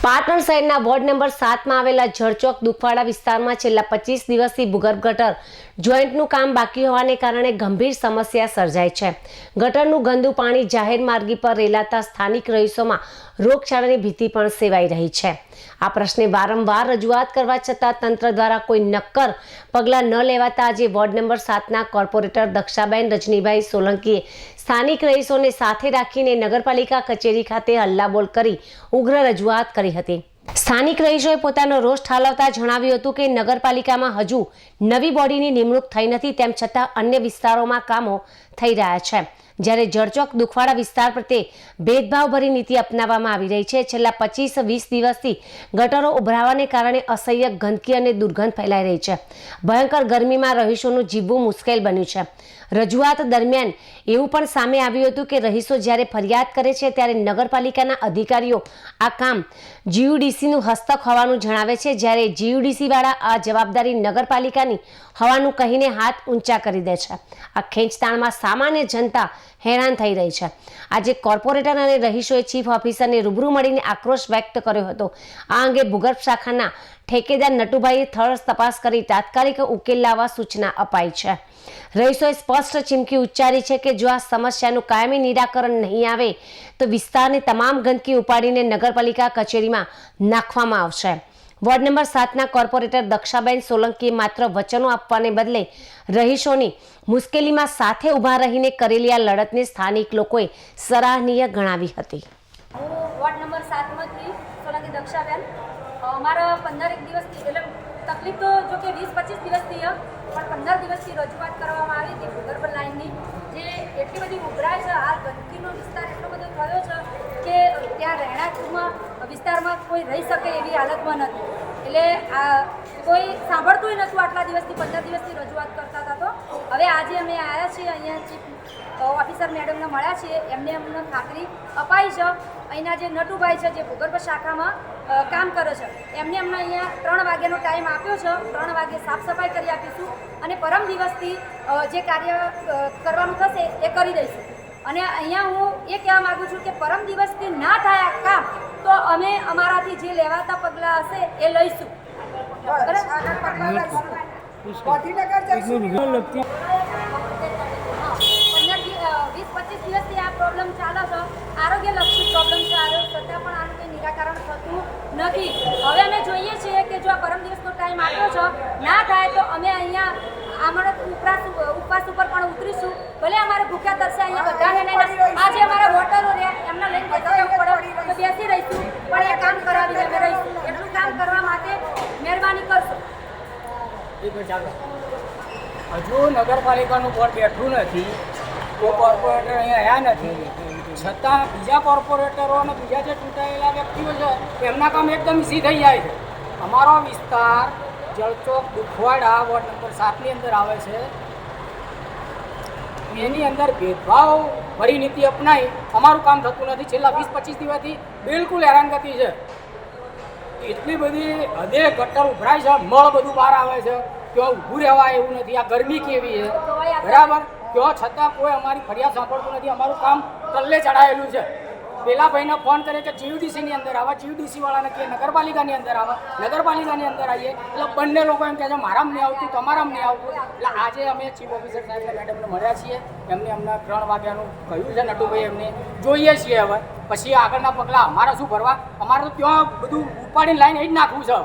પાટણ શહેરના ward number 7 માં આવેલા જળચોક દુખવાડા વિસ્તારમાં છેલ્લા 25 દિવસથી ભૂગર્ભ ગટર જોઈન્ટનું કામ બાકી હોવાને કારણે ગંભીર સમસ્યા સર્જાઈ છે। ગટરનું ગંદુ પાણી જાહેર માર્ગી પર રેલાતા સ્થાનિક રહીશોમાં રોગચાળાની ભીતિ પણ સેવાઈ રહી છે। આ પ્રશ્ને વારંવાર રજૂઆત કરવા છતાં તંત્ર દ્વારા કોઈ નક્કર પગલાં ન લેવાતા આજે વોર્ડ નંબર 7ના કોર્પોરેટર દક્ષાબેન રજનીભાઈ સોલંકીએ સ્થાનિક રહીશોને સાથે રાખીને નગરપાલિકા કચેરી ખાતે હલ્લાબોલ કરી ઉગ્ર રજૂઆત કરી હતી। સ્થાનિક રહીશોએ પોતાનો રોષ ઠાલવતા જણાવ્યું હતું કે નગરપાલિકામાં હજુ નવી બોડીની નિમણૂક થઈ નથી, તેમ છતાં અન્ય વિસ્તારોમાં કામો થઈ રહ્યા છે, જ્યારે જળચોક દુખવાડા વિસ્તાર પ્રત્યે ભેદભાવભરી નીતિ અપનાવવામાં આવી રહી છે। છેલ્લા 25-20 દિવસથી ગટરો ઉભરાવાને કારણે અસહ્ય ગંદકી અને દુર્ગંધ ફેલાઈ રહી છે। ભયંકર ગરમીમાં રહીશોનું જીવવું મુશ્કેલ બન્યું છે। રજૂઆત દરમિયાન એવું પણ સામે આવ્યું હતું કે રહીશો જ્યારે ફરિયાદ કરે છે ત્યારે નગરપાલિકાના અધિકારીઓ આ કામ જીયુડીસીનું હસ્તક હોવાનું જણાવે છે, જ્યારે જીયુડીસી વાળા આ જવાબદારી નગરપાલિકાની હોવાનું કહીને હાથ ઊંચા કરી દે છે। આ ખેંચતાણમાં સામાન્ય જનતા હેરાન થઈ રહી છે। આજે કોર્પોરેટર અને રહીશોએ ચીફ ઓફિસરને રૂબરૂ મળીને આક્રોશ વ્યક્ત કર્યો હતો। આ અંગે ભૂગર્ભ શાખાના ઠેકેદાર નટુભાઈએ સ્થળ તપાસ કરી તાત્કાલિક ઉકેલ લાવવા સૂચના અપાઈ છે। રહીશોએ સ્પષ્ટ ચીમકી ઉચ્ચારી છે કે જો આ સમસ્યાનું કાયમી નિરાકરણ નહીં આવે તો વિસ્તારની તમામ ગંદકી ઉપાડીને નગરપાલિકા કચેરીમાં નાખવામાં આવશે। વોર્ડ નંબર 7ના કોર્પોરેટર દક્ષાબેન સોલંકીએ માત્ર વચનો આપવાને બદલે રહીશોની મુશ્કેલીમાં સાથે ઊભા રહીને કરેલી આ લડતને સ્થાનિક લોકોએ સરાહનીય ગણાવી હતી। હું વોર્ડ નંબર 7માંથી સોલંકી દક્ષાબેન, અમારા 15 દિવસથી એટલે તકલીફ તો જો કે 20-25 દિવસથી પણ 15 દિવસથી રજૂઆત કરવામાં આવી હતી ભૂગર્ભ લાઇનની, જે એટલી બધી ઉભરાય છે। હાલ ગંદકીનો વિસ્તાર એટલો બધો થયો છે કે ત્યાં રહેણાંકમાં વિસ્તારમાં કોઈ રહી શકે એવી હાલતમાં નથી, એટલે આ કોઈ સાંભળતું નહોતું। આટલા દિવસથી 15 દિવસથી રજૂઆત કરતા હતા, તો હવે આજે અમે આવ્યા છીએ, અહીંયા ચીફ ઓફિસર મેડમને મળ્યા છીએ, એમને અમને ખાતરી અપાઈ છે। અહીંના જે નટુભાઈ છે, જે ભૂગર્ભ શાખામાં કામ કરે છે, એમને અમને અહીંયા 3 વાગ્યાનો ટાઈમ આપ્યો છે। 3 વાગે સાફ સફાઈ કરી આપીશું અને પરમ દિવસથી જે કાર્ય કરવાનું થશે એ કરી દઈશું। અને અહીંયા હું એ કહેવા માગું છું કે પરમ દિવસથી ના થાય આ કામ તો અમે અમારાથી જે લેવાતા પગલાં હશે એ લઈશું। વીસ-25 દિવસથી આ પ્રોબ્લેમ ચાલે છે, આરોગ્યલક્ષી પ્રોબ્લેમ છે, છતાં પણ આનું કંઈ નિરાકરણ થતું નથી। હવે અમે જોઈએ છીએ કે જો આ પરમ દિવસનો ટાઈમ આપ્યો છે, ના થાય તો અમે અહીંયા અમારા ઉપવાસ ઉપર પણ ઉતરીશું। ભલે અમારે ભૂખ્યા તરસે અહીંયા બધાને લઈને આજે અમારા વોટરો રહ્યા એમને લઈને જવું પડે તો બેસી રહીશું, પણ એ કામ કરાવીને અમે રહીશું। એટલું કામ કરવા માટે મહેરબાની કરશો। હજુ નગરપાલિકાનું બોર્ડ બેઠું નથી, કોઈ કોર્પોરેટર અહીંયા આવ્યા નથી, છતાં બીજા કોર્પોરેટરો અને બીજા જે ચૂંટાયેલા વ્યક્તિઓ છે એમના કામ એકદમ ઇઝી થઈ જાય છે। અમારો વિસ્તાર જળચોક દુખવાડા વોર્ડ નંબર 7ની અંદર આવે છે, એની અંદર ભેદભાવ ભરી નીતિ અપનાવી અમારું કામ થતું નથી। છેલ્લા 20-25 દિવસથી બિલકુલ હેરાનગતિ છે। એટલી બધી હદે ગટર ઉભરાય છે, મળ બધું બહાર આવે છે, ત્યાં ઊભું રહેવાય એવું નથી। આ ગરમી કેવી છે બરાબર, ત્યાં છતાં કોઈ અમારી ફરિયાદ સાંભળતું નથી। અમારું કામ તલ્લે ચડાયેલું છે। પેલા ભાઈને ફોન કરે કે જીયુડીસીની અંદર આવે, જીયુડીસી વાળાને કે નગરપાલિકાની અંદર આવે, નગરપાલિકાની અંદર આવીએ એટલે બંને લોકો એમ કહે છે મારામાં નહીં આવતું, તમારામાં નહીં આવતું। એટલે આજે અમે ચીફ ઓફિસર સાહેબને મેડમને મળ્યા છીએ, એમને અમને 3 વાગ્યાનું કહ્યું છે નટુભાઈ, એમને જોઈએ છીએ। હવે પછી આગળના પગલાં અમારા શું ભરવા, અમારે તો ત્યાં બધું ઉપાડીને લાઈને જ નાખવું છે।